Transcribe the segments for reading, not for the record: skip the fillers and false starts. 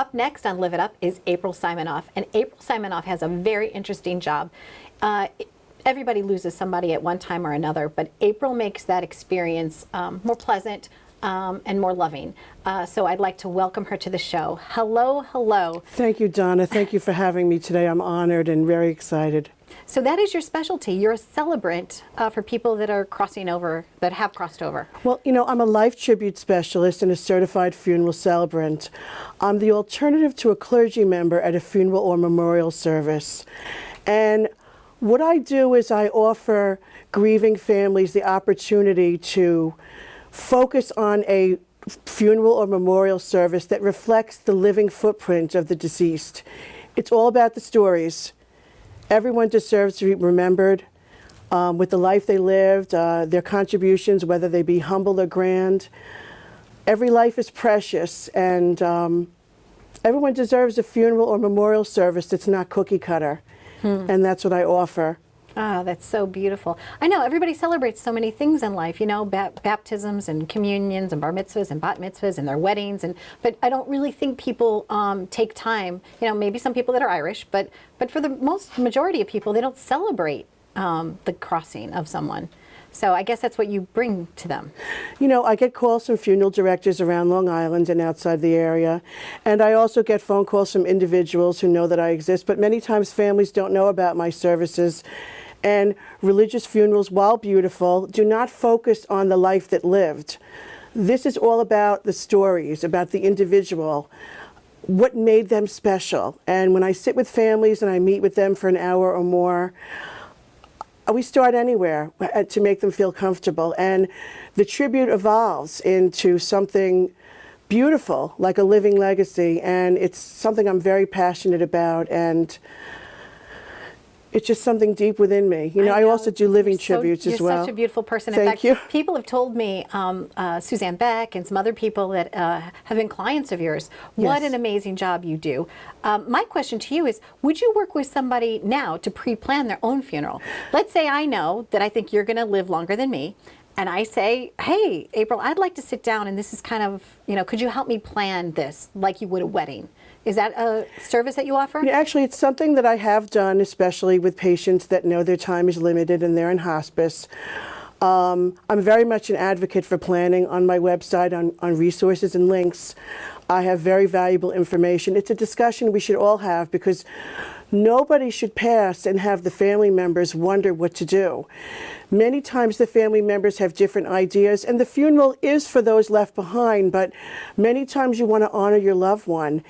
Up next on Live It Up is April Simanoff. And April Simanoff has a very interesting job. Everybody loses somebody at one time or another, but April makes that experience more pleasant and more loving. So I'd like to welcome her to the show. Hello, hello. Thank you, Donna. Thank you for having me today. I'm honored and very excited. So that is your specialty. You're a celebrant for people that are crossing over, that have crossed over. Well, you know, I'm a life tribute specialist and a certified funeral celebrant. I'm the alternative to a clergy member at a funeral or memorial service. And what I do is I offer grieving families the opportunity to focus on a funeral or memorial service that reflects the living footprint of the deceased. It's all about the stories. Everyone deserves to be remembered with the life they lived, their contributions, whether they be humble or grand. Every life is precious, and everyone deserves a funeral or memorial service that's not cookie cutter. And that's what I offer. Ah, that's so beautiful. I know everybody celebrates so many things in life, you know, baptisms and communions and bar mitzvahs and bat mitzvahs and their weddings, but I don't really think people take time, you know, maybe some people that are Irish, but for the majority of people, they don't celebrate the crossing of someone. So I guess that's what you bring to them. You know, I get calls from funeral directors around Long Island and outside the area, and I also get phone calls from individuals who know that I exist, but many times families don't know about my services. And religious funerals, while beautiful, do not focus on the life that lived. This is all about the stories, about the individual, what made them special. And when I sit with families and I meet with them for an hour or more, we start anywhere to make them feel comfortable. And the tribute evolves into something beautiful, like a living legacy. And it's something I'm very passionate about. And it's just something deep within me. You know, I also do living tributes as well. You're such a beautiful person. Thank In fact, you. People have told me, Suzanne Beck and some other people that have been clients of yours, what an amazing job you do. My question to you is, would you work with somebody now to pre-plan their own funeral? Let's say I know that I think you're going to live longer than me, and I say, hey, April, I'd like to sit down, and this is kind of, you know, could you help me plan this like you would a wedding? Is that a service that you offer? Yeah, actually, it's something that I have done, especially with patients that know their time is limited and they're in hospice. I'm very much an advocate for planning on my website, on resources and links. I have very valuable information. It's a discussion we should all have, because nobody should pass and have the family members wonder what to do. Many times the family members have different ideas, and the funeral is for those left behind, but many times you want to honor your loved one.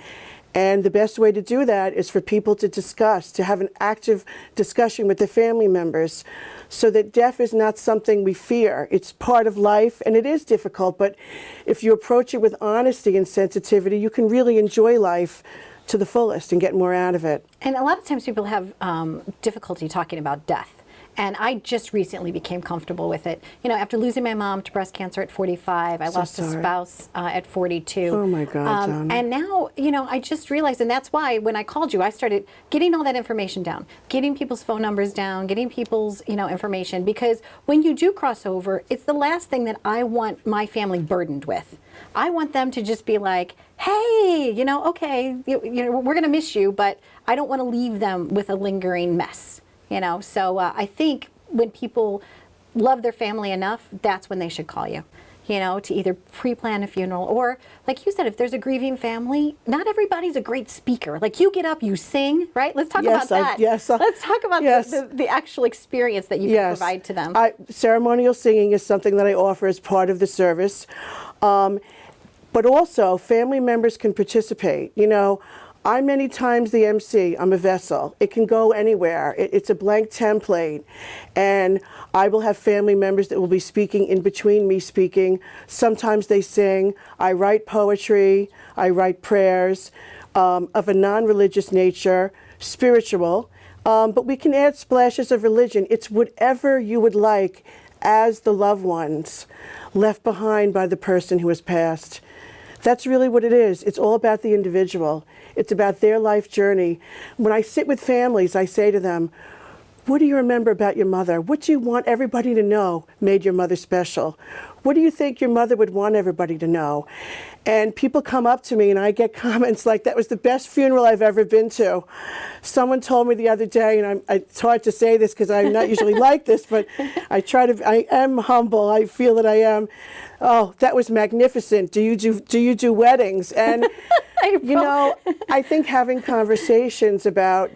And the best way to do that is for people to discuss, to have an active discussion with the family members, so that death is not something we fear. It's part of life, and it is difficult, but if you approach it with honesty and sensitivity, you can really enjoy life to the fullest and get more out of it. And a lot of times people have difficulty talking about death. And I just recently became comfortable with it. You know, after losing my mom to breast cancer at 45, I lost a spouse at 42. Oh my God, Donna. And now, you know, I just realized, and that's why when I called you, I started getting all that information down, getting people's phone numbers down, getting people's, you know, information, because when you do cross over, it's the last thing that I want my family burdened with. I want them to just be like, hey, you know, okay, you know, we're going to miss you, but I don't want to leave them with a lingering mess. You know, so I think when people love their family enough, that's when they should call you, you know, to either pre-plan a funeral, or like you said, if there's a grieving family, not everybody's a great speaker. Like, you get up, you sing, right? Let's talk about that. Let's talk about the actual experience that you can provide to them. Ceremonial singing is something that I offer as part of the service. But also, family members can participate. You know, I'm many times the MC. I'm a vessel. It can go anywhere. It's a blank template. And I will have family members that will be speaking in between me speaking. Sometimes they sing. I write poetry. I write prayers of a non-religious nature, spiritual. But we can add splashes of religion. It's whatever you would like as the loved ones left behind by the person who has passed. That's really what it is. It's all about the individual. It's about their life journey. When I sit with families, I say to them, What do you remember about your mother? What do you want everybody to know made your mother special? What do you think your mother would want everybody to know? And people come up to me and I get comments like, that was the best funeral I've ever been to. Someone told me the other day, and it's hard to say this because I'm not usually like this, but I am humble. I feel that I am. Oh, that was magnificent. Do you do weddings? And, you know, I think having conversations about,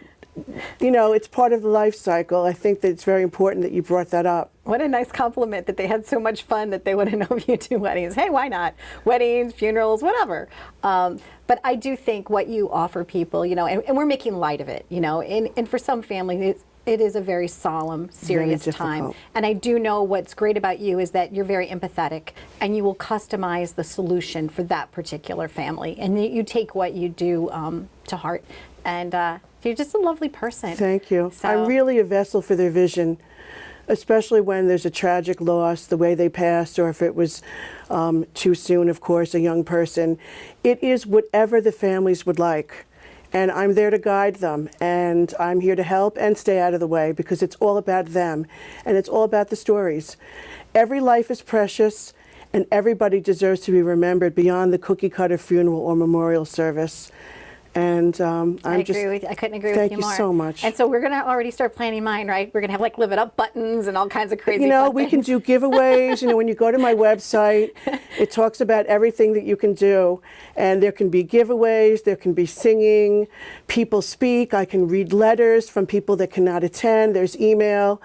you know, it's part of the life cycle. I think that it's very important that you brought that up. What a nice compliment that they had so much fun that they want to know if you do weddings. Hey, why not? Weddings, funerals, whatever. But I do think what you offer people, you know, and we're making light of it, you know, and for some families, it is a very solemn, serious time. And I do know what's great about you is that you're very empathetic and you will customize the solution for that particular family. And you take what you do to heart. And you're just a lovely person. Thank you. So, I'm really a vessel for their vision, especially when there's a tragic loss, the way they passed, or if it was too soon, of course, a young person. It is whatever the families would like. And I'm there to guide them. And I'm here to help and stay out of the way because it's all about them. And it's all about the stories. Every life is precious, and everybody deserves to be remembered beyond the cookie-cutter funeral or memorial service. And I agree with you. I couldn't agree with you more. Thank you so much. And so we're going to already start planning mine, right? We're going to have like Live It Up buttons and all kinds of crazy You know, fun we can things. do giveaways. You know, when you go to my website, it talks about everything that you can do. And there can be giveaways, there can be singing, people speak. I can read letters from people that cannot attend. There's email.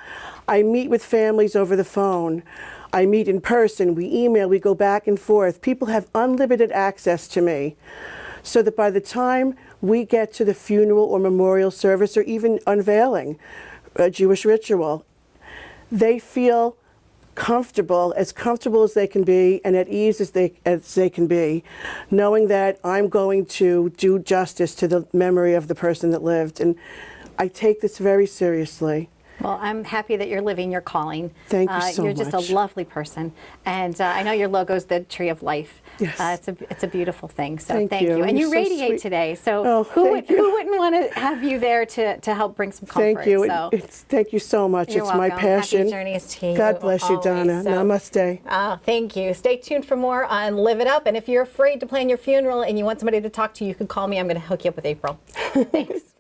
I meet with families over the phone. I meet in person. We email. We go back and forth. People have unlimited access to me, so that by the time we get to the funeral or memorial service or even unveiling a Jewish ritual, they feel comfortable as they can be and at ease as they can be, knowing that I'm going to do justice to the memory of the person that lived. And I take this very seriously. Well, I'm happy that you're living your calling. Thank you so You're just much. a lovely person. And I know your logo's the Tree of Life. Yes. It's a beautiful thing. So Thank you. And you You're so radiate sweet. today. So Oh, who thank you. wouldn't want to have you there to help bring some comfort? Thank you. So, Thank you so much. You're It's my welcome. passion. Happy journeys to you. God bless you, always. Donna. So- Namaste. Thank you. Stay tuned for more on Live It Up. And if you're afraid to plan your funeral and you want somebody to talk to, you can call me. I'm going to hook you up with April. Thanks.